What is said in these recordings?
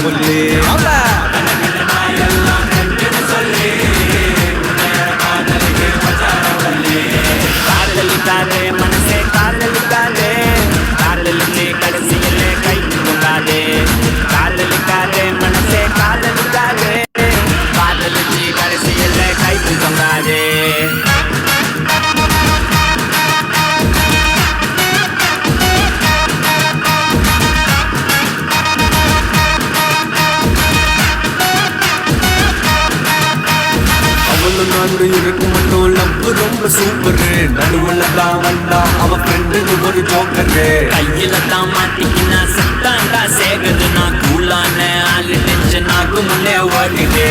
புள்ளி காதலிக்காதே மனசே காதலிக்காதே காதலிலே கடைசியிலே கை தூங்காதே காதலிக்காதே மனசே காதலிக்காதே காதலிலே கடைசியிலே கை தூங்காதே நாடு இருக்கு மட்டும் லவ் ரொம்ப சூப்பரு நடுவுல தான் வந்தா அவ ஃப்ரெண்டு ஒரு ஜோக்கரு கையில தான் மாட்டிக்கினா சத்தாண்டா சேகது நான் கூலான ஆளு டென்ஷன் ஆகும் முன்னே ஓடுது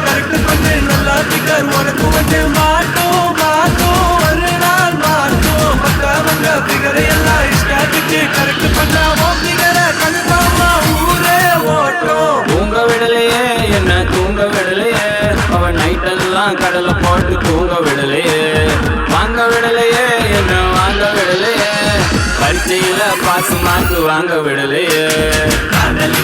கரெக்ட் பண்ணு நல்லா திகர் உனக்கு வந்து மாட்டோம் மாட்டோம் ஒரு நாள் மாட்டோம் மத்தவங்க பிகரை எல்லாம் இஷ்டத்துக்கு கரெக்ட் பண்ணா பிகரை கல்பாமா ஊரே ஓட்டும் தூங்க விடலையே என்ன தூங்க விடலையே அவன் நைட்டெல்லாம் கடலை போட்டு தூங்க விடலையே வாங்க விடலையே என்ன வாங்க விடலையே பரீட்சையில பாசு மார்க்கு வாங்க விடலையே காதலி